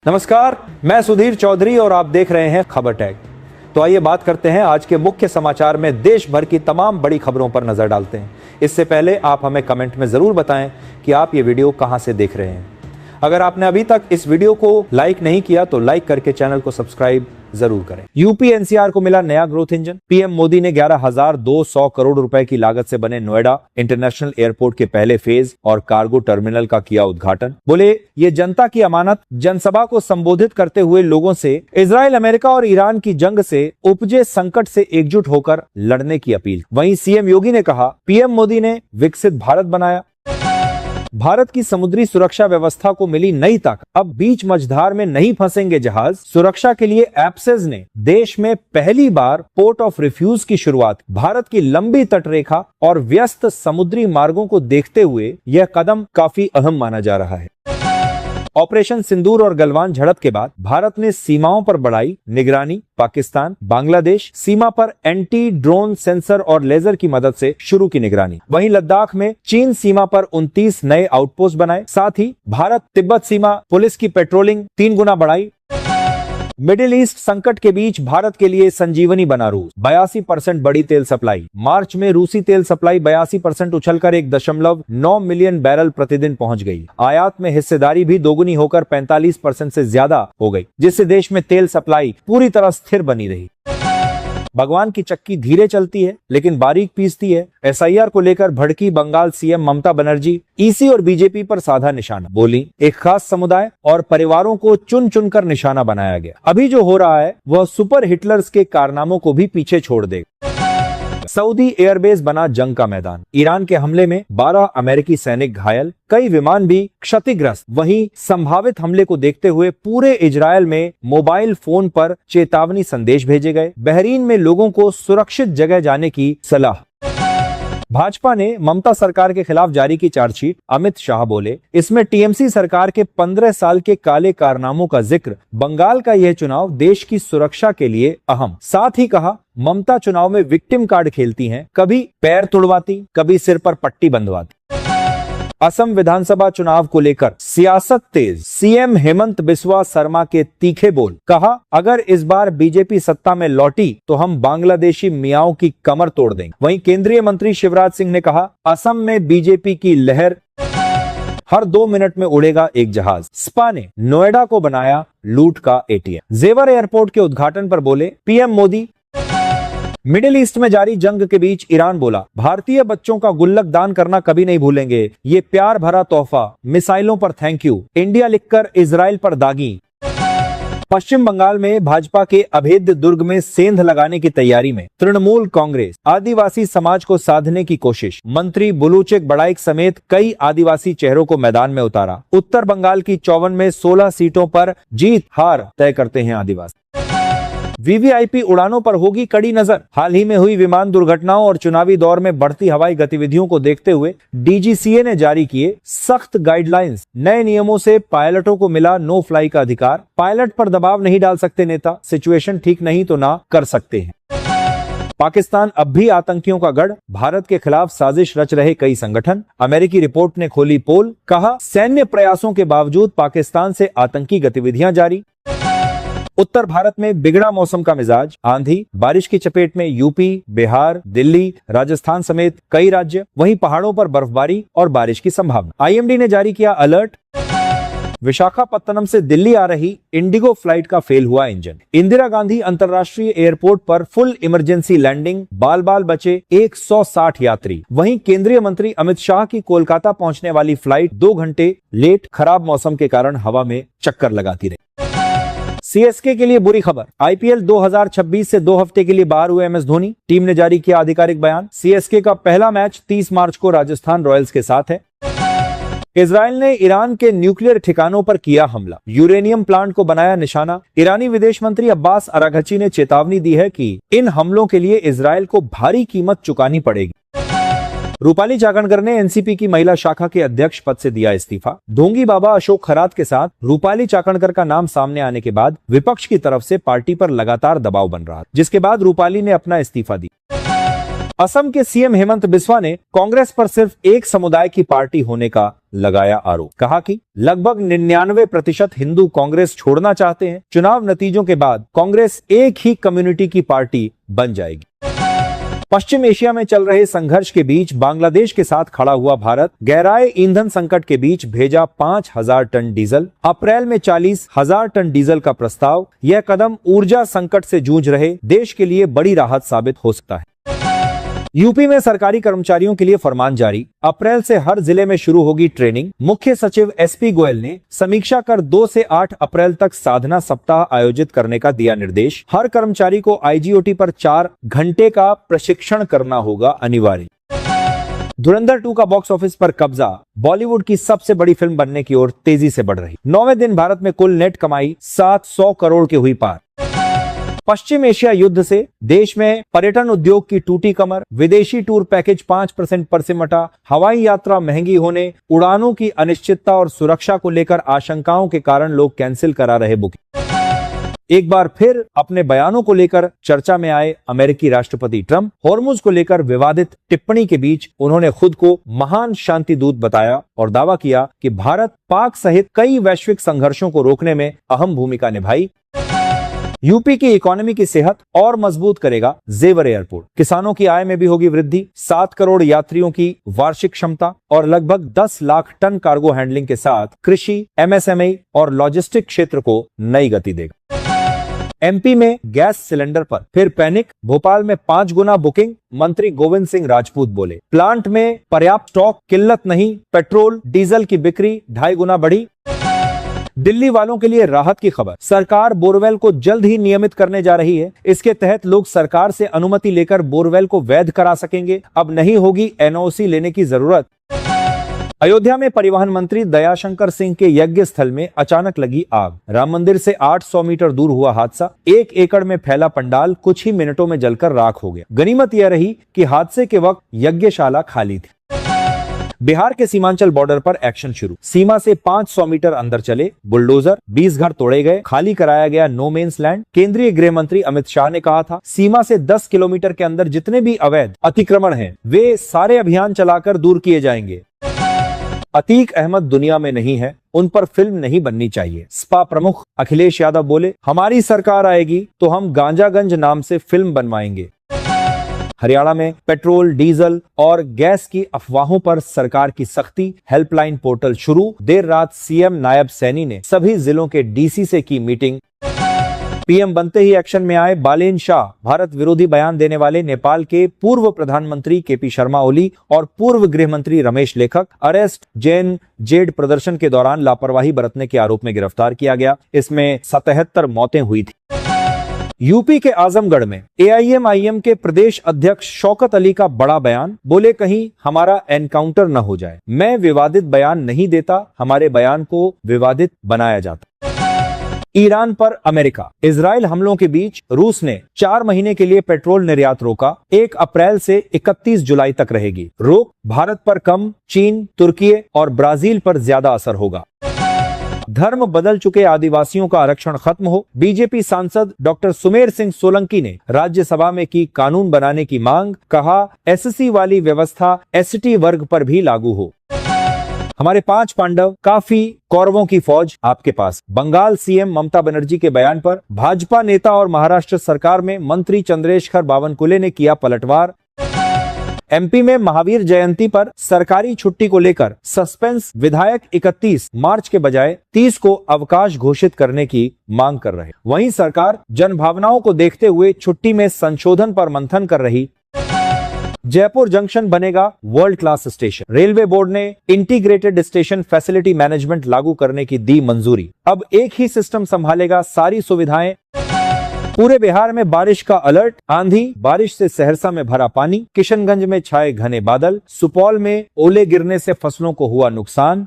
नमस्कार, मैं सुधीर चौधरी और आप देख रहे हैं खबर टैग। तो आइए बात करते हैं आज के मुख्य समाचार में देश भर की तमाम बड़ी खबरों पर नजर डालते हैं। इससे पहले आप हमें कमेंट में जरूर बताएं कि आप ये वीडियो कहां से देख रहे हैं। अगर आपने अभी तक इस वीडियो को लाइक नहीं किया तो लाइक करके चैनल को सब्सक्राइब जरूर करें। यूपी एनसीआर को मिला नया ग्रोथ इंजन। पीएम मोदी ने 11,200 करोड़ रुपए की लागत से बने नोएडा इंटरनेशनल एयरपोर्ट के पहले फेज और कार्गो टर्मिनल का किया उद्घाटन। बोले ये जनता की अमानत। जनसभा को संबोधित करते हुए लोगों से इजराइल, अमेरिका और ईरान की जंग से उपजे संकट से एकजुट होकर लड़ने की अपील। वहीं सीएम योगी ने कहा, पीएम मोदी ने विकसित भारत बनाया। भारत की समुद्री सुरक्षा व्यवस्था को मिली नई ताकत। अब बीच मझधार में नहीं फंसेंगे जहाज। सुरक्षा के लिए एप्सेज ने देश में पहली बार पोर्ट ऑफ रिफ्यूज की शुरुआत। भारत की लंबी तटरेखा और व्यस्त समुद्री मार्गों को देखते हुए यह कदम काफी अहम माना जा रहा है। ऑपरेशन सिंदूर और गलवान झड़प के बाद भारत ने सीमाओं पर बढ़ाई निगरानी। पाकिस्तान, बांग्लादेश सीमा पर एंटी ड्रोन सेंसर और लेजर की मदद से शुरू की निगरानी। वहीं लद्दाख में चीन सीमा पर 29 नए आउटपोस्ट बनाए। साथ ही भारत तिब्बत सीमा पुलिस की पेट्रोलिंग 3 गुना बढ़ाई। मिडिल ईस्ट संकट के बीच भारत के लिए संजीवनी बना रूस। 82% बढ़ी तेल सप्लाई। मार्च में रूसी तेल सप्लाई 82% उछलकर 1.9 मिलियन बैरल प्रतिदिन पहुंच गई। आयात में हिस्सेदारी भी दोगुनी होकर 45% से ज्यादा हो गई, जिससे देश में तेल सप्लाई पूरी तरह स्थिर बनी रही। भगवान की चक्की धीरे चलती है लेकिन बारीक पीसती है। एसआईआर को लेकर भड़की बंगाल सीएम ममता बनर्जी। ईसी और बीजेपी पर साधा निशाना। बोली, एक खास समुदाय और परिवारों को चुन चुनकर निशाना बनाया गया। अभी जो हो रहा है वह सुपर हिटलर्स के कारनामों को भी पीछे छोड़ देगा। सऊदी एयरबेस बना जंग का मैदान। ईरान के हमले में 12 अमेरिकी सैनिक घायल, कई विमान भी क्षतिग्रस्त। वहीं संभावित हमले को देखते हुए पूरे इजरायल में मोबाइल फोन पर चेतावनी संदेश भेजे गए। बहरीन में लोगों को सुरक्षित जगह जाने की सलाह। भाजपा ने ममता सरकार के खिलाफ जारी की चार्जशीट। अमित शाह बोले, इसमें टीएमसी सरकार के 15 साल के काले कारनामों का जिक्र। बंगाल का यह चुनाव देश की सुरक्षा के लिए अहम। साथ ही कहा, ममता चुनाव में विक्टिम कार्ड खेलती हैं, कभी पैर तुड़वाती, कभी सिर पर पट्टी बंधवाती। असम विधानसभा चुनाव को लेकर सियासत तेज। सीएम हेमंत बिस्वा शर्मा के तीखे बोल। कहा, अगर इस बार बीजेपी सत्ता में लौटी तो हम बांग्लादेशी मियाओं की कमर तोड़ देंगे। वहीं केंद्रीय मंत्री शिवराज सिंह ने कहा, असम में बीजेपी की लहर। हर 2 मिनट में उड़ेगा एक जहाज। स्पा ने नोएडा को बनाया लूट का एटीएम। जेवर एयरपोर्ट के उद्घाटन पर बोले पीएम मोदी। मिडिल ईस्ट में जारी जंग के बीच ईरान बोला, भारतीय बच्चों का गुल्लक दान करना कभी नहीं भूलेंगे। ये प्यार भरा तोहफा। मिसाइलों पर थैंक यू। इंडिया लिखकर इजराइल पर दागी। पश्चिम बंगाल में भाजपा के अभेद्य दुर्ग में सेंध लगाने की तैयारी में तृणमूल कांग्रेस। आदिवासी समाज को साधने की कोशिश। मंत्री बुलूचेक बड़ाइक समेत कई आदिवासी चेहरों को मैदान में उतारा। उत्तर बंगाल की 54 में 16 सीटों पर जीत हार तय करते हैं आदिवासी। वीवीआईपी उड़ानों पर होगी कड़ी नजर। हाल ही में हुई विमान दुर्घटनाओं और चुनावी दौर में बढ़ती हवाई गतिविधियों को देखते हुए डीजीसीए ने जारी किए सख्त गाइडलाइंस। नए नियमों से पायलटों को मिला नो फ्लाई का अधिकार। पायलट पर दबाव नहीं डाल सकते नेता। सिचुएशन ठीक नहीं तो ना कर सकते हैं। पाकिस्तान अब भी आतंकियों का गढ़। भारत के खिलाफ साजिश रच रहे कई संगठन। अमेरिकी रिपोर्ट ने खोली पोल। कहा, सैन्य प्रयासों के बावजूद पाकिस्तान से आतंकी गतिविधियां जारी। उत्तर भारत में बिगड़ा मौसम का मिजाज। आंधी बारिश की चपेट में यूपी, बिहार, दिल्ली, राजस्थान समेत कई राज्य। वहीं पहाड़ों पर बर्फबारी और बारिश की संभावना। आईएमडी ने जारी किया अलर्ट। विशाखापत्तनम से दिल्ली आ रही इंडिगो फ्लाइट का फेल हुआ इंजन। इंदिरा गांधी अंतर्राष्ट्रीय एयरपोर्ट पर फुल इमरजेंसी लैंडिंग। बाल बाल बचे 160 यात्री। वहीं केंद्रीय मंत्री अमित शाह की कोलकाता पहुंचने वाली फ्लाइट 2 घंटे लेट। खराब मौसम के कारण हवा में चक्कर लगाती रही। सीएसके के लिए बुरी खबर। आईपीएल 2026 से 2 हफ्ते के लिए बाहर हुए एमएस धोनी। टीम ने जारी किया आधिकारिक बयान। सीएसके का पहला मैच 30 मार्च को राजस्थान रॉयल्स के साथ है। इजराइल ने ईरान के न्यूक्लियर ठिकानों पर किया हमला। यूरेनियम प्लांट को बनाया निशाना। ईरानी विदेश मंत्री अब्बास अराघची ने चेतावनी दी है कि इन हमलों के लिए इजराइल को भारी कीमत चुकानी पड़ेगी। रूपाली चाकणकर ने एनसीपी की महिला शाखा के अध्यक्ष पद से दिया इस्तीफा। ढोंगी बाबा अशोक खरात के साथ रूपाली चाकणकर का नाम सामने आने के बाद विपक्ष की तरफ से पार्टी पर लगातार दबाव बन रहा, जिसके बाद रूपाली ने अपना इस्तीफा दिया। असम के सीएम हेमंत बिस्वा ने कांग्रेस पर सिर्फ एक समुदाय की पार्टी होने का लगाया आरोप। कहा कि लगभग 99% हिंदू कांग्रेस छोड़ना चाहते हैं। चुनाव नतीजों के बाद कांग्रेस एक ही कम्युनिटी की पार्टी बन जाएगी। पश्चिम एशिया में चल रहे संघर्ष के बीच बांग्लादेश के साथ खड़ा हुआ भारत गहराए ईंधन संकट के बीच भेजा 5,000 टन डीजल। अप्रैल में 40,000 टन डीजल का प्रस्ताव। यह कदम ऊर्जा संकट से जूझ रहे देश के लिए बड़ी राहत साबित हो सकता है। यूपी में सरकारी कर्मचारियों के लिए फरमान जारी। अप्रैल से हर जिले में शुरू होगी ट्रेनिंग। मुख्य सचिव एसपी गोयल ने समीक्षा कर 2 से 8 अप्रैल तक साधना सप्ताह आयोजित करने का दिया निर्देश। हर कर्मचारी को आईजीओटी पर 4 घंटे का प्रशिक्षण करना होगा अनिवार्य। धुरंधर 2 का बॉक्स ऑफिस पर कब्जा। बॉलीवुड की सबसे बड़ी फिल्म बनने की ओर तेजी से बढ़ रही। 9वें दिन भारत में कुल नेट कमाई 700 करोड़ की हुई पार। पश्चिम एशिया युद्ध से देश में पर्यटन उद्योग की टूटी कमर। विदेशी टूर पैकेज 5% पर सिमटा। हवाई यात्रा महंगी होने, उड़ानों की अनिश्चितता और सुरक्षा को लेकर आशंकाओं के कारण लोग कैंसिल करा रहे बुकिंग। एक बार फिर अपने बयानों को लेकर चर्चा में आए अमेरिकी राष्ट्रपति ट्रंप। हॉर्मुज को लेकर विवादित टिप्पणी के बीच उन्होंने खुद को महान शांति दूत बताया और दावा किया कि भारत पाक सहित कई वैश्विक संघर्षों को रोकने में अहम भूमिका निभाई। यूपी की इकोनॉमी की सेहत और मजबूत करेगा जेवर एयरपोर्ट। किसानों की आय में भी होगी वृद्धि। 7 करोड़ यात्रियों की वार्षिक क्षमता और लगभग 10 लाख टन कार्गो हैंडलिंग के साथ कृषि, एमएसएमई और लॉजिस्टिक क्षेत्र को नई गति देगा। एमपी में गैस सिलेंडर पर फिर पैनिक। भोपाल में 5 गुना बुकिंग। मंत्री गोविंद सिंह राजपूत बोले, प्लांट में पर्याप्त स्टॉक, किल्लत नहीं। पेट्रोल डीजल की बिक्री 2.5 गुना बढ़ी। दिल्ली वालों के लिए राहत की खबर। सरकार बोरवेल को जल्द ही नियमित करने जा रही है। इसके तहत लोग सरकार से अनुमति लेकर बोरवेल को वैध करा सकेंगे। अब नहीं होगी एनओसी लेने की जरूरत। अयोध्या में परिवहन मंत्री दयाशंकर सिंह के यज्ञ स्थल में अचानक लगी आग। राम मंदिर से 800 मीटर दूर हुआ हादसा। 1 एकड़ में फैला पंडाल कुछ ही मिनटों में जलकर राख हो गया। गनीमत यह रही कि हादसे के वक्त यज्ञशाला खाली थी। बिहार के सीमांचल बॉर्डर पर एक्शन शुरू। सीमा से 500 मीटर अंदर चले बुलडोजर। 20 घर तोड़े गए। खाली कराया गया नो मेंस लैंड। केंद्रीय गृह मंत्री अमित शाह ने कहा था, सीमा से 10 किलोमीटर के अंदर जितने भी अवैध अतिक्रमण हैं, वे सारे अभियान चलाकर दूर किए जाएंगे। अतीक अहमद दुनिया में नहीं है, उन पर फिल्म नहीं बननी चाहिए। सपा प्रमुख अखिलेश यादव बोले, हमारी सरकार आएगी तो हम गांजागंज नाम से फिल्म बनवाएंगे। हरियाणा में पेट्रोल, डीजल और गैस की अफवाहों पर सरकार की सख्ती। हेल्पलाइन पोर्टल शुरू। देर रात सीएम नायब सैनी ने सभी जिलों के डीसी से की मीटिंग। पीएम बनते ही एक्शन में आए बालेन शाह। भारत विरोधी बयान देने वाले नेपाल के पूर्व प्रधानमंत्री केपी शर्मा ओली और पूर्व गृह मंत्री रमेश लेखक अरेस्ट। जैन जेड प्रदर्शन के दौरान लापरवाही बरतने के आरोप में गिरफ्तार किया गया। इसमें 77 मौतें हुई थी। यूपी के आजमगढ़ में एआईएमआईएम के प्रदेश अध्यक्ष शौकत अली का बड़ा बयान। बोले, कहीं हमारा एनकाउंटर न हो जाए। मैं विवादित बयान नहीं देता, हमारे बयान को विवादित बनाया जाता। ईरान पर अमेरिका इजराइल हमलों के बीच रूस ने 4 महीने के लिए पेट्रोल निर्यात रोका। 1 अप्रैल से 31 जुलाई तक रहेगी रोक। भारत पर कम, चीन, तुर्की और ब्राजील पर ज्यादा असर होगा। धर्म बदल चुके आदिवासियों का आरक्षण खत्म हो। बीजेपी सांसद डॉक्टर सुमेर सिंह सोलंकी ने राज्यसभा में की कानून बनाने की मांग। कहा, एससी वाली व्यवस्था एसटी वर्ग पर भी लागू हो। हमारे 5 पांडव, काफी कौरवों की फौज आपके पास। बंगाल सीएम ममता बनर्जी के बयान पर भाजपा नेता और महाराष्ट्र सरकार में मंत्री चंद्रेशखर बावनकुले ने किया पलटवार। एमपी में महावीर जयंती पर सरकारी छुट्टी को लेकर सस्पेंस। विधायक 31 मार्च के बजाय 30 को अवकाश घोषित करने की मांग कर रहे। वहीं सरकार जनभावनाओं को देखते हुए छुट्टी में संशोधन पर मंथन कर रही। जयपुर जंक्शन बनेगा world class station. Railway board ने इंटीग्रेटेड स्टेशन फैसिलिटी मैनेजमेंट लागू करने की दी मंजूरी। अब एक ही सिस्टम संभालेगा सारी सुविधाएं। पूरे बिहार में बारिश का अलर्ट। आंधी बारिश से सहरसा में भरा पानी। किशनगंज में छाए घने बादल। सुपौल में ओले गिरने से फसलों को हुआ नुकसान।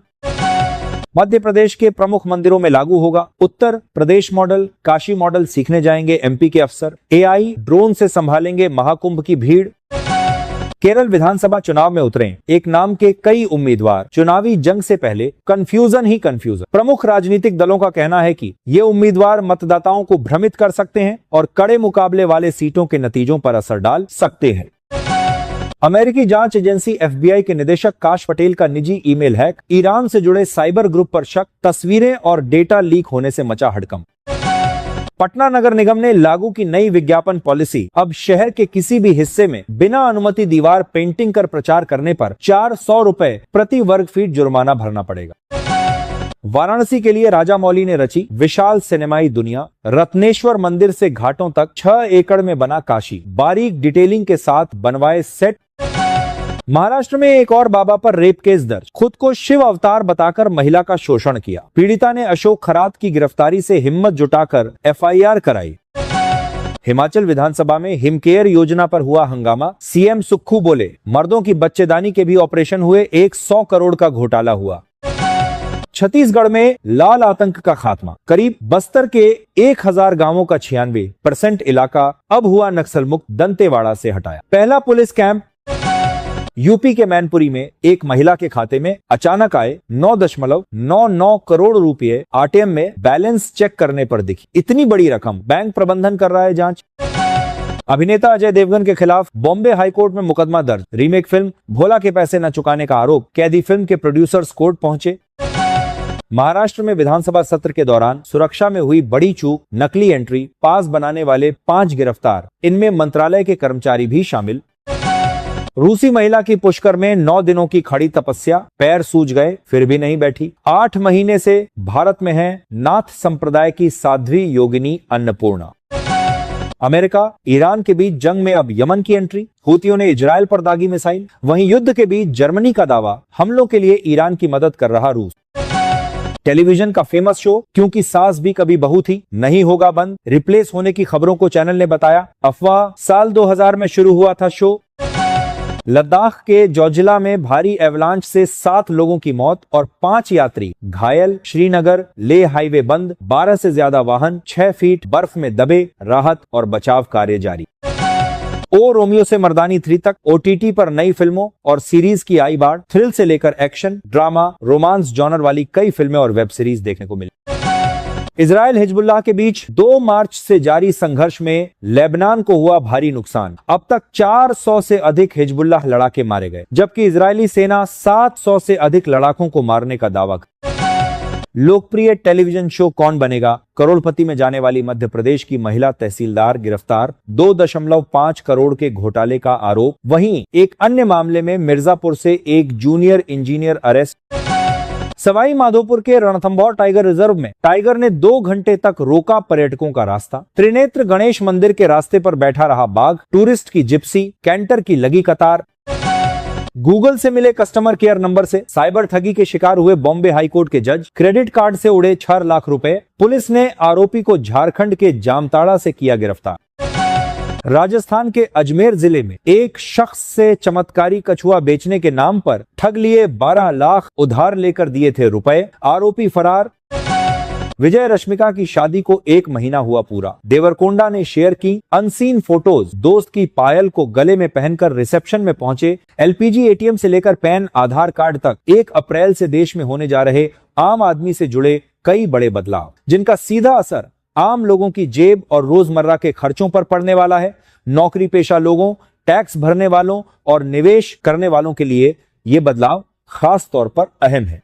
मध्य प्रदेश के प्रमुख मंदिरों में लागू होगा उत्तर प्रदेश मॉडल। काशी मॉडल सीखने जाएंगे एमपी के अफसर। एआई ड्रोन से संभालेंगे महाकुंभ की भीड़। केरल विधानसभा चुनाव में उतरे एक नाम के कई उम्मीदवार। चुनावी जंग से पहले कंफ्यूजन ही कंफ्यूजन। प्रमुख राजनीतिक दलों का कहना है कि ये उम्मीदवार मतदाताओं को भ्रमित कर सकते हैं और कड़े मुकाबले वाले सीटों के नतीजों पर असर डाल सकते हैं। अमेरिकी जांच एजेंसी FBI के निदेशक काश पटेल का निजी ईमेल हैक, ईरान से जुड़े साइबर ग्रुप पर शक, तस्वीरें और डेटा लीक होने से मचा हड़कंप। पटना नगर निगम ने लागू की नई विज्ञापन पॉलिसी, अब शहर के किसी भी हिस्से में बिना अनुमति दीवार पेंटिंग कर प्रचार करने पर 400 रुपए प्रति वर्ग फीट जुर्माना भरना पड़ेगा। वाराणसी के लिए राजा मौली ने रची विशाल सिनेमाई दुनिया, रत्नेश्वर मंदिर से घाटों तक 6 एकड़ में बना काशी, बारीक डिटेलिंग के साथ बनवाए सेट। महाराष्ट्र में एक और बाबा पर रेप केस दर्ज, खुद को शिव अवतार बताकर महिला का शोषण किया। पीड़िता ने अशोक खरात की गिरफ्तारी से हिम्मत जुटाकर FIR कराई। हिमाचल विधानसभा में हिमकेयर योजना पर हुआ हंगामा, CM सुक्खू बोले मर्दों की बच्चेदानी के भी ऑपरेशन हुए, 100 करोड़ का घोटाला हुआ। छत्तीसगढ़ में लाल आतंक का खात्मा, करीब बस्तर के 1000 गांवों का 96% इलाका अब हुआ नक्सल मुक्त, दंतेवाड़ा से हटाया। पहला पुलिस कैंप यूपी के मैनपुरी में एक महिला के खाते में अचानक आए 9.99 करोड़ रुपए ATM में बैलेंस चेक करने पर दिखी। इतनी बड़ी रकम, बैंक प्रबंधन कर रहा है जांच। अभिनेता अजय देवगन के खिलाफ बॉम्बे हाईकोर्ट में मुकदमा दर्ज, रीमेक फिल्म भोला के पैसे न चुकाने का आरोप, कैदी फिल्म के प्रोड्यूसर्स कोर्ट पहुंचे। महाराष्ट्र में विधानसभा सत्र के दौरान सुरक्षा में हुई बड़ी चूक, नकली एंट्री पास बनाने वाले 5 गिरफ्तार, इनमें मंत्रालय के कर्मचारी भी शामिल। रूसी महिला की पुष्कर में 9 दिनों की खड़ी तपस्या, पैर सूज गए फिर भी नहीं बैठी। 8 महीने से भारत में है नाथ संप्रदाय की साध्वी योगिनी अन्नपूर्णा। अमेरिका ईरान के बीच जंग में अब यमन की एंट्री, हूतियों ने इजराइल पर दागी मिसाइल। वहीं युद्ध के बीच जर्मनी का दावा, हमलों के लिए ईरान की मदद कर रहा रूस। टेलीविजन का फेमस शो क्योंकि सास भी कभी बहू थी नहीं होगा बंद, रिप्लेस होने की खबरों को चैनल ने बताया अफवाह। साल 2000 में शुरू हुआ था शो। लद्दाख के जोजिला में भारी एवलांच से 7 लोगों की मौत और 5 यात्री घायल। श्रीनगर लेह हाईवे बंद, 12 से ज्यादा वाहन 6 फीट बर्फ में दबे, राहत और बचाव कार्य जारी। ओ रोमियो से मर्दानी 3 तक OTT पर नई फिल्मों और सीरीज की आई बाढ़, थ्रिल से लेकर एक्शन, ड्रामा, रोमांस जॉनर वाली कई फिल्में और वेब सीरीज देखने को मिली। इजराइल हिजबुल्लाह के बीच 2 मार्च से जारी संघर्ष में लेबनान को हुआ भारी नुकसान। अब तक 400 से अधिक हिजबुल्लाह लड़ाके मारे गए, जबकि इजरायली सेना 700 से अधिक लड़ाकों को मारने का दावा। लोकप्रिय टेलीविजन शो कौन बनेगा, करोड़पति में जाने वाली मध्य प्रदेश की महिला तहसीलदार गिरफ्तार, 2.5 करोड़ के घोटाले का आरोप। वहीं एक अन्य मामले में मिर्जापुर से एक junior engineer arrest. Sawai Madhopur के रणथंभौर टाइगर रिजर्व में टाइगर ने 2 घंटे तक रोका पर्यटकों का रास्ता। त्रिनेत्र गणेश मंदिर के रास्ते पर बैठा रहा बाघ, टूरिस्ट की जिप्सी, कैंटर की लगी कतार। गूगल से मिले कस्टमर केयर नंबर से साइबर ठगी के शिकार हुए बॉम्बे हाईकोर्ट के जज, क्रेडिट कार्ड से उड़े 6 लाख रुपए। पुलिस ने आरोपी को झारखंड के जामताड़ा से किया गिरफ्तार। राजस्थान के अजमेर जिले में एक शख्स से चमत्कारी कछुआ बेचने के नाम पर ठग लिए 12 लाख, उधार लेकर दिए थे रुपए, आरोपी फरार। विजय रश्मिका की शादी को 1 महीना हुआ पूरा, देवरकोंडा ने शेयर की अनसीन फोटोज। दोस्त की पायल को गले में पहनकर रिसेप्शन में पहुंचे। LPG ATM से लेकर पैन आधार कार्ड तक 1 अप्रैल से देश में होने जा रहे आम आदमी से जुड़े कई बड़े बदलाव, जिनका सीधा असर आम लोगों की जेब और रोजमर्रा के खर्चों पर पड़ने वाला है। नौकरी पेशा लोगों, टैक्स भरने वालों और निवेश करने वालों के लिए ये बदलाव खास तौर पर अहम है।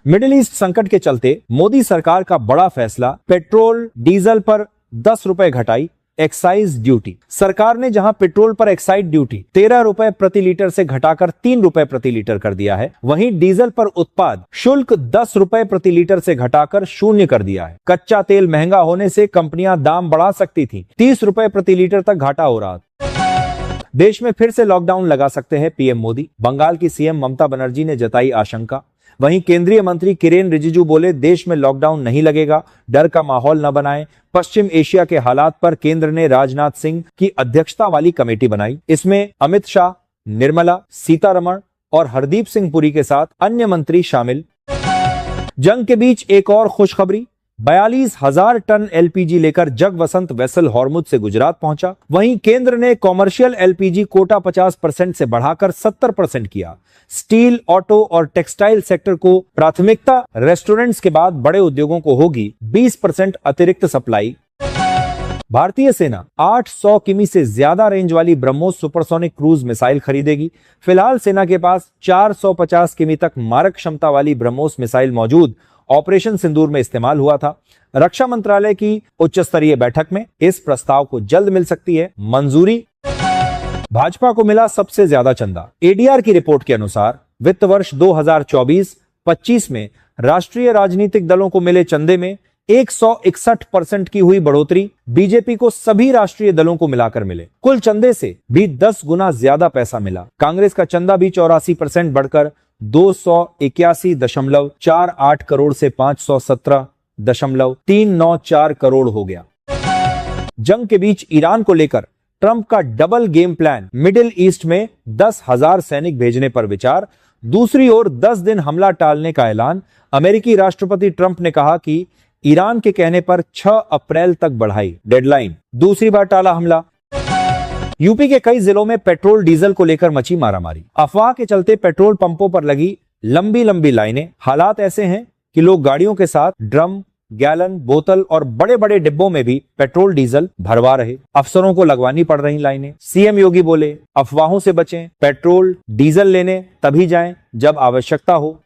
मिडिल ईस्ट संकट के चलते मोदी सरकार का बड़ा फैसला, पेट्रोल डीजल पर 10 रुपए घटाई एक्साइज ड्यूटी। सरकार ने जहां पेट्रोल पर एक्साइज ड्यूटी 13 रुपए प्रति लीटर से घटाकर 3 रुपए प्रति लीटर कर दिया है, वहीं डीजल पर उत्पाद शुल्क 10 रुपए प्रति लीटर से घटाकर 0 कर दिया है। कच्चा तेल महंगा होने से कंपनियां दाम बढ़ा सकती थी, 30 रुपए प्रति लीटर तक घाटा हो रहा। देश में फिर से लॉकडाउन लगा सकते हैं पीएम मोदी, बंगाल की सीएम ममता बनर्जी ने जताई आशंका। वहीं केंद्रीय मंत्री किरेन रिजिजू बोले देश में लॉकडाउन नहीं लगेगा, डर का माहौल न बनाएं। पश्चिम एशिया के हालात पर केंद्र ने राजनाथ सिंह की अध्यक्षता वाली कमेटी बनाई। इसमें अमित शाह, निर्मला सीतारमण और हरदीप सिंह पुरी के साथ अन्य मंत्री शामिल। जंग के बीच एक और खुशखबरी, 42,000 टन LPG लेकर जगवसंत वेसल हॉर्मुज से गुजरात पहुंचा। वहीं केंद्र ने कॉमर्शियल LPG कोटा 50% से बढ़ाकर 70% किया। स्टील, ऑटो और टेक्सटाइल सेक्टर को प्राथमिकता, रेस्टोरेंट्स के बाद बड़े उद्योगों को होगी 20% अतिरिक्त सप्लाई। भारतीय सेना 800 किमी से ज्यादा रेंज वाली ब्रह्मोस सुपरसोनिक क्रूज मिसाइल खरीदेगी। फिलहाल सेना के पास 450 किमी तक मारक क्षमता वाली ब्रह्मोस मिसाइल मौजूद ऑपरेशन सिंदूर में इस्तेमाल हुआ था। रक्षा मंत्रालय की उच्च स्तरीय बैठक में इस प्रस्ताव को जल्द मिल सकती है मंजूरी। भाजपा को मिला सबसे ज्यादा चंदा। एडीआर की रिपोर्ट के अनुसार वित्त वर्ष 2024-25 में राष्ट्रीय राजनीतिक दलों को मिले चंदे में 161% की हुई बढ़ोतरी बीजेपी को सभी राष्ट्रीय दलों को मिलाकर मिले। कुल चंदे से भी 10 गुना ज्यादा पैसा मिला। कांग्रेस का चंदा भी 84% बढ़कर 281.48 करोड़ से 517.394 करोड़ हो गया। जंग के बीच ईरान को लेकर ट्रंप का double game plan, middle east में 10,000 सैनिक भेजने पर विचार। दूसरी ओर 10 दिन हमला टालने का ऐलान। अमेरिकी राष्ट्रपति ट्रंप ने कहा कि ईरान के कहने पर 6 अप्रैल तक बढ़ाई डेडलाइन। दूसरी बार टाला हमला। यूपी के कई जिलों में पेट्रोल डीजल को लेकर मची मारामारी। अफवाह के चलते पेट्रोल पंपों पर लगी लंबी लंबी लाइनें। हालात ऐसे हैं कि लोग गाड़ियों के साथ ड्रम, गैलन, बोतल और बड़े बड़े डिब्बों में भी पेट्रोल डीजल भरवा रहे। अफसरों को लगवानी पड़ रही लाइनें। सीएम योगी बोले, अफवाहों से बचें, पेट्रोल डीजल लेने तभी जाएं जब आवश्यकता हो।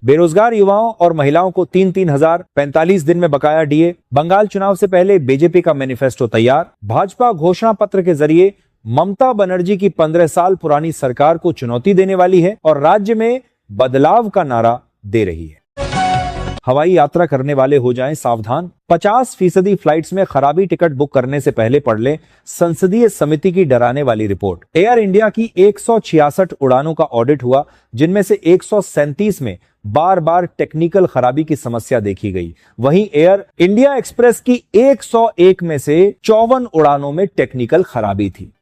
बेरोजगार युवाओं और महिलाओं को 3,345 दिन में बकाया डीए। बंगाल चुनाव से पहले बीजेपी का मैनिफेस्टो तैयार। भाजपा घोषणा पत्र के जरिए ममता बनर्जी की 15 साल पुरानी सरकार को चुनौती देने वाली है और राज्य में बदलाव का नारा दे रही है। हवाई यात्रा करने वाले हो जाएं सावधान। 50% फ्लाइट्स में खराबी टिकट बुक करने से पहले पढ़ लें संसदीय समिति की डराने वाली रिपोर्ट। एयर इंडिया की 166 उड़ानों का ऑडिट हुआ, जिनमें से 137 में बार बार टेक्निकल खराबी की समस्या देखी गई। वहीं एयर इंडिया एक्सप्रेस की 101 में से 54 उड़ानों में टेक्निकल खराबी थी।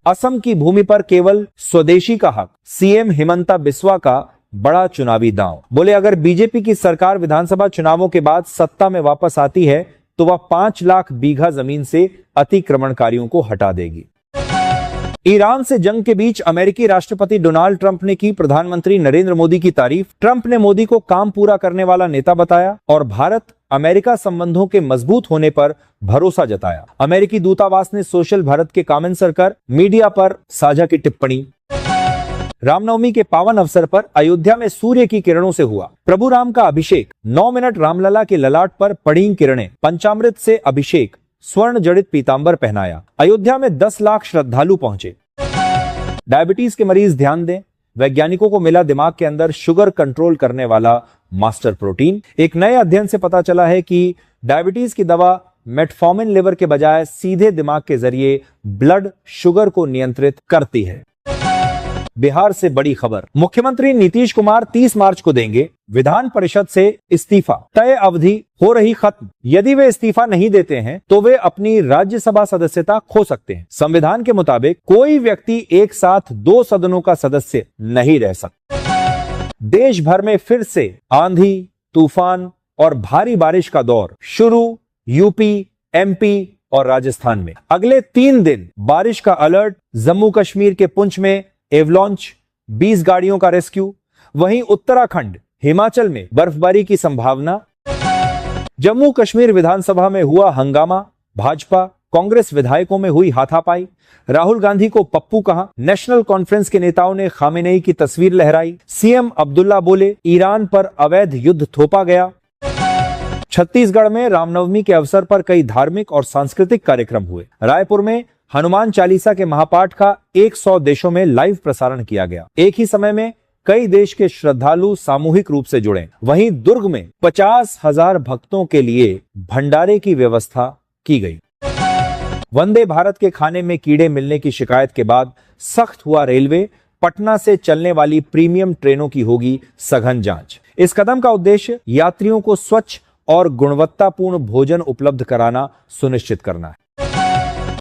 असम की भूमि पर केवल स्वदेशी का हक। सीएम हिमंता बिस्वा का बड़ा चुनावी दांव। बोले, अगर बीजेपी की सरकार विधानसभा चुनावों के बाद सत्ता में वापस आती है तो वह 5 लाख बीघा जमीन से अतिक्रमणकारियों को हटा देगी। ईरान से जंग के बीच अमेरिकी राष्ट्रपति डोनाल्ड ट्रंप ने की प्रधानमंत्री नरेंद्र मोदी की तारीफ। ट्रंप ने मोदी को काम पूरा करने वाला नेता बताया और भारत अमेरिका संबंधों के मजबूत होने पर भरोसा जताया। अमेरिकी दूतावास ने सोशल भारत के कमेंट्स कर मीडिया पर साझा की टिप्पणी। रामनवमी के पावन अवसर पर अयोध्या में सूर्य की किरणों से हुआ प्रभु राम का अभिषेक। 9 मिनट रामलला के ललाट पर पड़ी किरणें। पंचामृत से अभिषेक, स्वर्ण जड़ित पीतांबर पहनाया। अयोध्या में 10 लाख श्रद्धालु पहुंचे। डायबिटीज के मरीज ध्यान दें, वैज्ञानिकों को मिला दिमाग के अंदर शुगर कंट्रोल करने वाला मास्टर प्रोटीन। एक नए अध्ययन से पता चला है कि डायबिटीज की दवा मेटफॉर्मिन लिवर के बजाय सीधे दिमाग के जरिए ब्लड शुगर को नियंत्रित करती है। बिहार से बड़ी खबर। मुख्यमंत्री नीतीश कुमार 30 मार्च को देंगे विधान परिषद से इस्तीफा। तय अवधि हो रही खत्म। यदि वे इस्तीफा नहीं देते हैं तो वे अपनी राज्यसभा सदस्यता खो सकते हैं। संविधान के मुताबिक कोई व्यक्ति एक साथ 2 सदनों का सदस्य नहीं रह सकता। देश भर में फिर से आंधी, तूफान और भारी बारिश का दौर शुरू। यूपी, एमपी और राजस्थान में अगले 3 दिन बारिश का अलर्ट। जम्मू कश्मीर के पुंछ में एवलॉन्च, 20 गाड़ियों का रेस्क्यू। वहीं उत्तराखंड, हिमाचल में बर्फबारी की संभावना। जम्मू कश्मीर विधानसभा में हुआ हंगामा। भाजपा कांग्रेस विधायकों में हुई हाथापाई। राहुल गांधी को पप्पू कहा। नेशनल कॉन्फ्रेंस के नेताओं ने खामेनेई की तस्वीर लहराई। सीएम अब्दुल्ला बोले, ईरान पर अवैध युद्ध थोपा गया। छत्तीसगढ़ में रामनवमी के अवसर पर कई धार्मिक और सांस्कृतिक कार्यक्रम हुए। रायपुर में हनुमान चालीसा के महापाठ का 100 देशों में लाइव प्रसारण किया गया। एक ही समय में कई देश के श्रद्धालु सामूहिक रूप से जुड़े। वहीं दुर्ग में 50,000 भक्तों के लिए भंडारे की व्यवस्था की गई। वंदे भारत के खाने में कीड़े मिलने की शिकायत के बाद सख्त हुआ रेलवे। पटना से चलने वाली प्रीमियम ट्रेनों की होगी सघन जांच। इस कदम का उद्देश्य यात्रियों को स्वच्छ और गुणवत्तापूर्ण भोजन उपलब्ध कराना सुनिश्चित करना है।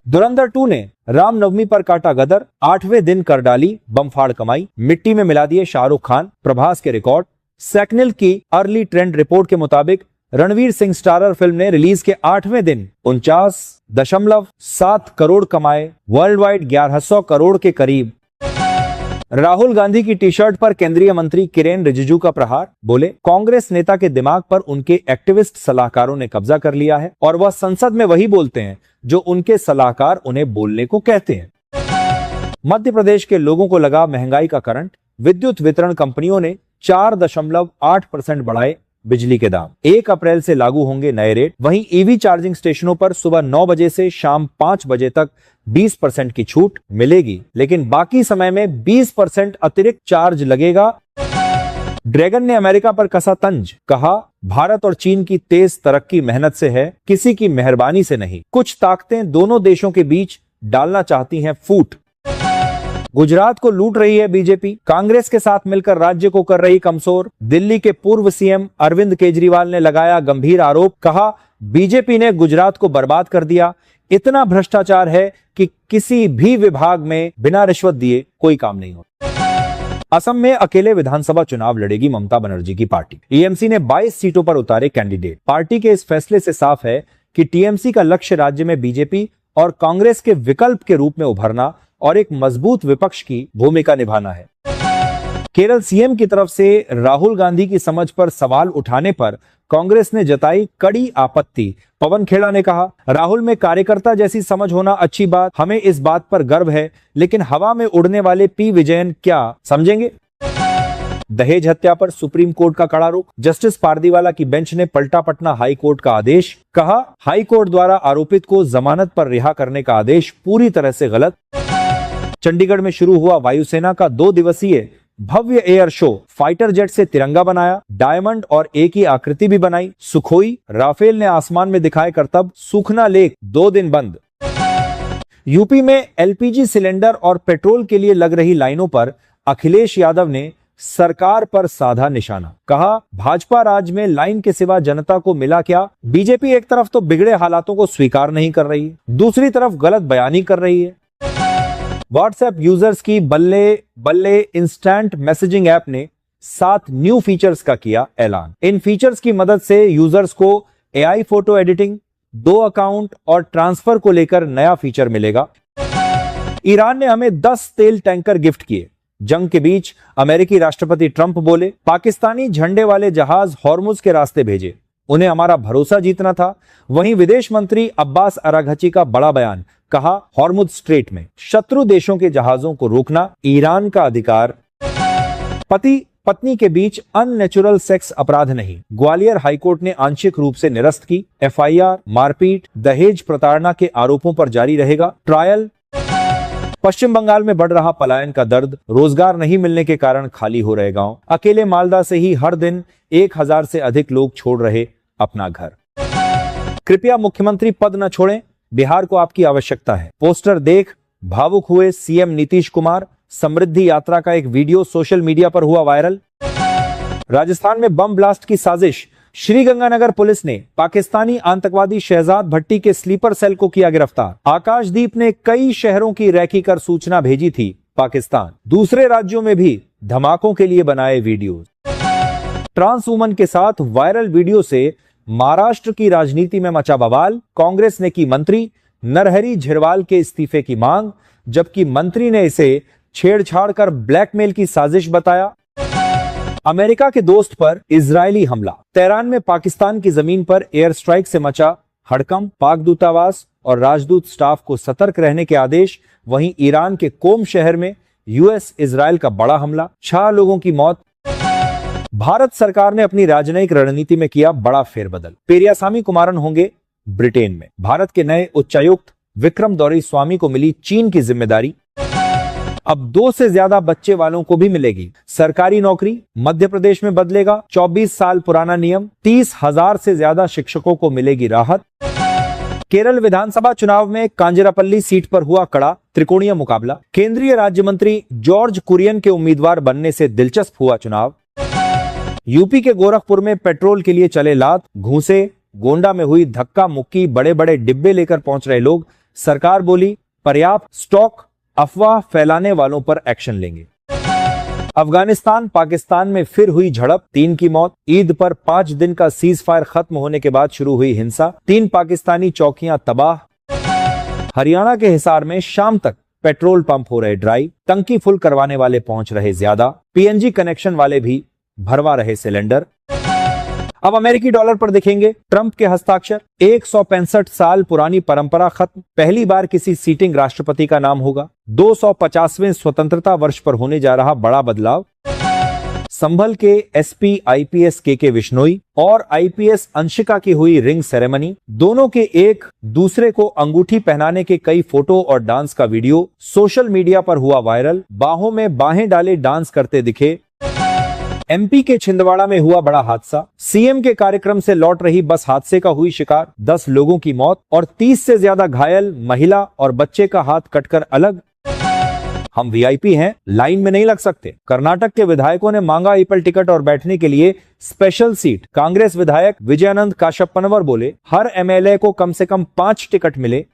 धुरंधर 2 ने रामनवमी पर काटा गदर। 8वें दिन कर डाली बमफाड़ कमाई। मिट्टी में मिला दिए शाहरुख खान, प्रभास के रिकॉर्ड। सैकनिल की अर्ली ट्रेंड रिपोर्ट के मुताबिक रणवीर सिंह स्टारर फिल्म ने रिलीज के 8वें दिन 49.7 करोड़ कमाए। वर्ल्ड वाइड 1100 करोड़ के करीब राहुल गांधी की टी शर्ट पर केंद्रीय मंत्री किरेन रिजिजू का प्रहार, बोले कांग्रेस नेता के दिमाग पर उनके एक्टिविस्ट सलाहकारों ने कब्जा कर लिया है और वह संसद में वही बोलते हैं जो उनके सलाहकार उन्हें बोलने को कहते हैं। मध्य प्रदेश के लोगों को लगा महंगाई का करंट, विद्युत वितरण कंपनियों ने 4.8% बढ़ाए बिजली के दाम। 1 अप्रैल से लागू होंगे नए रेट। वहीं ईवी चार्जिंग स्टेशनों पर सुबह 9 बजे से शाम 5 बजे तक 20% की छूट मिलेगी, लेकिन बाकी समय में 20% अतिरिक्त चार्ज लगेगा। ड्रैगन ने अमेरिका पर कसा तंज, कहा भारत और चीन की तेज तरक्की मेहनत से है, किसी की मेहरबानी से नहीं। कुछ ताकतें दोनों देशों के बीच डालना चाहती हैं फूट। गुजरात को लूट रही है बीजेपी, कांग्रेस के साथ मिलकर राज्य को कर रही कमजोर। दिल्ली के पूर्व सीएम अरविंद केजरीवाल ने लगाया गंभीर आरोप, कहा बीजेपी ने गुजरात को बर्बाद कर दिया। इतना भ्रष्टाचार है कि किसी भी विभाग में बिना रिश्वत दिए कोई काम नहीं होता। असम में अकेले विधानसभा चुनाव लड़ेगी ममता बनर्जी की पार्टी। टीएमसी ने 22 सीटों पर उतारे कैंडिडेट। पार्टी के इस फैसले से साफ है कि टीएमसी का लक्ष्य राज्य में बीजेपी और कांग्रेस के विकल्प के रूप में उभरना और एक मजबूत विपक्ष की भूमिका निभाना है। केरल सीएम की तरफ से राहुल गांधी की समझ पर सवाल उठाने पर कांग्रेस ने जताई कड़ी आपत्ति। पवन खेड़ा ने कहा, राहुल में कार्यकर्ता जैसी समझ होना अच्छी बात, हमें इस बात पर गर्व है, लेकिन हवा में उड़ने वाले पी विजयन क्या समझेंगे। दहेज हत्या पर सुप्रीम कोर्ट का कड़ा रुख, जस्टिस पारदीवाला की बेंच ने पलटा पटना हाई कोर्ट का आदेश, कहा हाई कोर्ट द्वारा आरोपित को जमानत पर रिहा करने का आदेश पूरी तरह से गलत। चंडीगढ़ में शुरू हुआ वायुसेना का 2 दिवसीय भव्य एयर शो, फाइटर जेट से तिरंगा बनाया, डायमंड और ए की आकृति भी बनाई। सुखोई, राफेल ने आसमान में दिखाए करतब, सूखना लेक 2 दिन बंद। यूपी में एलपीजी सिलेंडर और पेट्रोल के लिए लग रही लाइनों पर अखिलेश यादव ने सरकार पर साधा निशाना, कहा भाजपा राज में लाइन के सिवा जनता को मिला क्या। बीजेपी एक तरफ तो बिगड़े हालातों को स्वीकार नहीं कर रही है, दूसरी तरफ गलत बयानी कर रही है। व्हाट्सएप यूजर्स की बल्ले बल्ले इंस्टेंट मैसेजिंग ऐप ने 7 न्यू फीचर्स का किया ऐलान। इन फीचर्स की मदद से यूजर्स को एआई फोटो एडिटिंग, 2 अकाउंट और ट्रांसफर को लेकर नया फीचर मिलेगा। ईरान ने हमें 10 तेल टैंकर गिफ्ट किए। जंग के बीच अमेरिकी राष्ट्रपति ट्रंप बोले, पाकिस्तानी झंडे वाले जहाज हॉर्मुज के रास्ते भेजे, उन्हें हमारा भरोसा जीतना था। वहीं विदेश मंत्री अब्बास अराघची का बड़ा बयान, कहा हॉर्मुज स्ट्रेट में शत्रु देशों के जहाजों को रोकना ईरान का अधिकार। पति पत्नी के बीच अननेचुरल सेक्स अपराध नहीं, ग्वालियर हाईकोर्ट ने आंशिक रूप से निरस्त की। एफआईआर, मारपीट, दहेज प्रताड़ना के आरोपों पर जारी रहेगा ट्रायल। पश्चिम बंगाल में बढ़ रहा पलायन का दर्द, रोजगार नहीं मिलने के कारण खाली हो रहे गांव। अकेले मालदा से ही हर दिन 1000 से अधिक लोग छोड़ रहे अपना घर। कृपया मुख्यमंत्री पद न छोड़ें, बिहार को आपकी आवश्यकता है। पोस्टर देख भावुक हुए सीएम नीतीश कुमार। समृद्धि यात्रा का एक वीडियो सोशल मीडिया पर हुआ वायरल। राजस्थान में बम ब्लास्ट की साजिश, श्रीगंगानगर पुलिस ने पाकिस्तानी आतंकवादी शहजाद भट्टी के स्लीपर सेल को किया गिरफ्तार। आकाशदीप ने कई शहरों की रैकी कर सूचना भेजी थी पाकिस्तान। दूसरे राज्यों में भी धमाकों के लिए बनाए वीडियो। ट्रांस वुमन के साथ वायरल वीडियो से महाराष्ट्र की राजनीति में मचा बवाल। कांग्रेस ने की मंत्री नरहरी झिरवाल के इस्तीफे की मांग, जबकि मंत्री ने इसे छेड़छाड़ कर ब्लैकमेल की साजिश बताया। अमेरिका के दोस्त पर इजरायली हमला। तेहरान में पाकिस्तान की जमीन पर एयर स्ट्राइक से मचा हड़कंप। पाक दूतावास और राजदूत स्टाफ को सतर्क रहने के आदेश। वहीं ईरान के कोम शहर में यूएस इजरायल का बड़ा हमला, 6 लोगों की मौत। भारत सरकार ने अपनी राजनयिक रणनीति में किया बड़ा फेरबदल। पेरियासामी कुमारन होंगे ब्रिटेन में। भारत के नए उच्चायुक्त विक्रम दौरीस्वामी को मिली चीन की जिम्मेदारी। अब 2 से ज्यादा बच्चे वालों को भी मिलेगी सरकारी नौकरी। मध्य प्रदेश में बदलेगा 24 साल पुराना नियम। 30,000 से ज्यादा शिक्षकों को मिलेगी राहत। केरल विधानसभा चुनाव में कांजरापल्ली सीट पर हुआ कड़ा त्रिकोणीय मुकाबला। केंद्रीय राज्य मंत्री जॉर्ज कुरियन के उम्मीदवार बनने से दिलचस्प हुआ चुनाव। यूपी के गोरखपुर में पेट्रोल के लिए चले लात घूसे। गोंडा में हुई धक्का मुक्की, बड़े बड़े डिब्बे लेकर पहुंच रहे लोग। सरकार बोली पर्याप्त स्टॉक, अफवाह फैलाने वालों पर एक्शन लेंगे। अफगानिस्तान पाकिस्तान में फिर हुई झड़प, 3 की मौत। ईद पर 5 दिन का सीज फायर खत्म होने के बाद शुरू हुई हिंसा, 3 पाकिस्तानी चौकियां तबाह। हरियाणा के हिसार में शाम तक पेट्रोल पंप हो रहे ड्राई, टंकी फुल करवाने वाले पहुंच रहे ज्यादा, पीएनजी कनेक्शन वाले भी भरवा रहे सिलेंडर। अब अमेरिकी डॉलर पर देखेंगे ट्रंप के हस्ताक्षर। 165 साल पुरानी परंपरा खत्म, पहली बार किसी सीटिंग राष्ट्रपति का नाम होगा। 250वें स्वतंत्रता वर्ष पर होने जा रहा बड़ा बदलाव। संभल के एसपी आईपीएस के विश्नोई और आईपीएस अंशिका की हुई रिंग सेरेमनी। दोनों के एक दूसरे को अंगूठी पहनाने के कई फोटो और डांस का वीडियो सोशल मीडिया पर हुआ वायरल। बाहों में बाहें डाले डांस करते दिखे। एमपी के छिंदवाड़ा में हुआ बड़ा हादसा, सीएम के कार्यक्रम से लौट रही बस हादसे का हुई शिकार, 10 लोगों की मौत और 30 से ज्यादा घायल, महिला और बच्चे का हाथ कटकर अलग। हम वीआईपी हैं, लाइन में नहीं लग सकते। कर्नाटक के विधायकों ने मांगा एपल टिकट और बैठने के लिए स्पेशल सीट। कांग्रेस विधायक विजयानंद काशप्पनवर बोले हर एमएलए को कम से कम 5 टिकट मिले।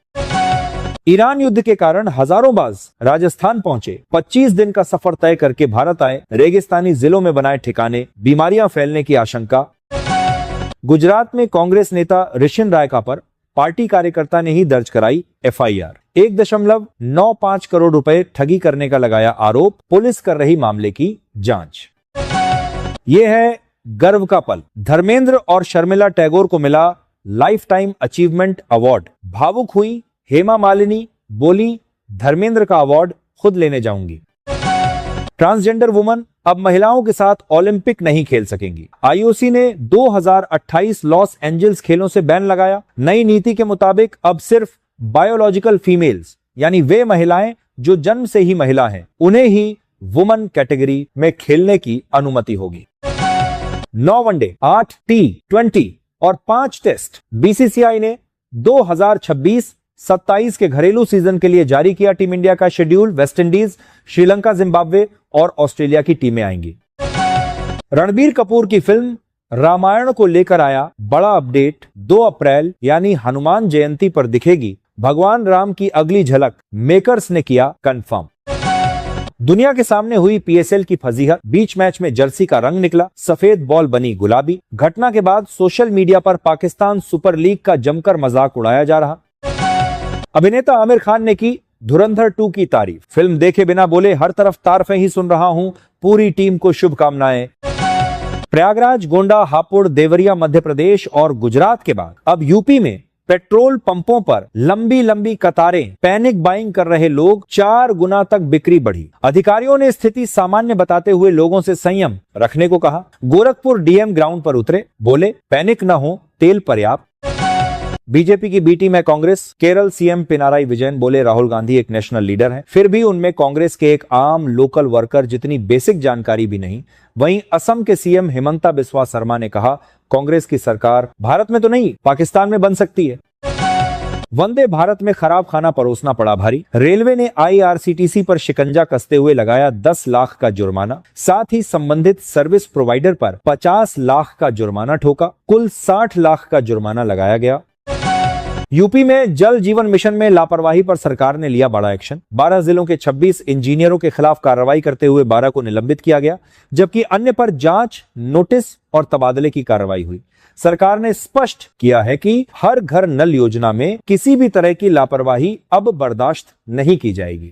ईरान युद्ध के कारण हजारों बाज राजस्थान पहुंचे, 25 दिन का सफर तय करके भारत आए, रेगिस्तानी जिलों में बनाए ठिकाने, बीमारियां फैलने की आशंका। गुजरात में कांग्रेस नेता ऋषिन रायका पर पार्टी कार्यकर्ता ने ही दर्ज कराई एफआईआर। 1.95 करोड़ रुपए ठगी करने का लगाया आरोप, पुलिस कर रही मामले की जांच। यह है गर्व का पल, धर्मेंद्र और शर्मिला टैगोर को मिला लाइफ टाइम अचीवमेंट अवार्ड। भावुक हुई हेमा मालिनी, बोली धर्मेंद्र का अवार्ड खुद लेने जाऊंगी। ट्रांसजेंडर वुमन अब महिलाओं के साथ ओलंपिक नहीं खेल सकेंगी। आईओसी ने 2028 लॉस एंजल्स खेलों से बैन लगाया। नई नीति के मुताबिक अब सिर्फ बायोलॉजिकल फीमेल्स यानी वे महिलाएं जो जन्म से ही महिला हैं, उन्हें ही वुमन कैटेगरी में खेलने की अनुमति होगी। 9 वनडे, 8 T20 और 5 टेस्ट बीसीसीआई ने 2026-27 के घरेलू सीजन के लिए जारी किया टीम इंडिया का शेड्यूल। वेस्टइंडीज, श्रीलंका, जिम्बाब्वे और ऑस्ट्रेलिया की टीमें आएंगी। रणबीर कपूर की फिल्म रामायण को लेकर आया बड़ा अपडेट। 2 अप्रैल यानी हनुमान जयंती पर दिखेगी भगवान राम की अगली झलक, मेकर्स ने किया कंफर्म। दुनिया के सामने हुई पीएसएल की फजीहत, बीच मैच में जर्सी का रंग निकला, सफेद बॉल बनी गुलाबी। घटना के बाद सोशल मीडिया पर पाकिस्तान सुपर लीग का जमकर मजाक उड़ाया जा रहा। अभिनेता आमिर खान ने की धुरंधर 2 की तारीफ, फिल्म देखे बिना बोले हर तरफ तारीफें ही सुन रहा हूं, पूरी टीम को शुभकामनाएं। प्रयागराज, गोंडा, हापुड़, देवरिया मध्य प्रदेश और गुजरात के बाद अब यूपी में पेट्रोल पंपों पर लंबी लंबी कतारें, पैनिक बाइंग कर रहे लोग, 4 गुना तक बिक्री बढ़ी। अधिकारियों ने स्थिति सामान्य बताते हुए लोगों से संयम रखने को कहा। गोरखपुर डीएम ग्राउंड पर उतरे, बोले पैनिक न हो, तेल पर्याप्त। बीजेपी की बी टीम है कांग्रेस। केरल सीएम पिनाराई विजयन बोले राहुल गांधी एक नेशनल लीडर हैं, फिर भी उनमें कांग्रेस के एक आम लोकल वर्कर जितनी बेसिक जानकारी भी नहीं। वहीं असम के सीएम हिमंता बिस्वा शर्मा ने कहा कांग्रेस की सरकार भारत में तो नहीं पाकिस्तान में बन सकती है। वंदे भारत में खराब खाना परोसना पड़ा भारी। रेलवे ने आईआरसीटीसी पर शिकंजा कसते हुए लगाया 10 लाख का जुर्माना, साथ ही संबंधित सर्विस प्रोवाइडर पर 50 लाख का जुर्माना ठोका। कुल 60 लाख का जुर्माना लगाया गया। यूपी में जल जीवन मिशन में लापरवाही पर सरकार ने लिया बड़ा एक्शन। 12 जिलों के 26 इंजीनियरों के खिलाफ कार्रवाई करते हुए 12 को निलंबित किया गया, जबकि अन्य पर जांच, नोटिस और तबादले की कार्रवाई हुई। सरकार ने स्पष्ट किया है कि हर घर नल योजना में किसी भी तरह की लापरवाही अब बर्दाश्त नहीं की जाएगी।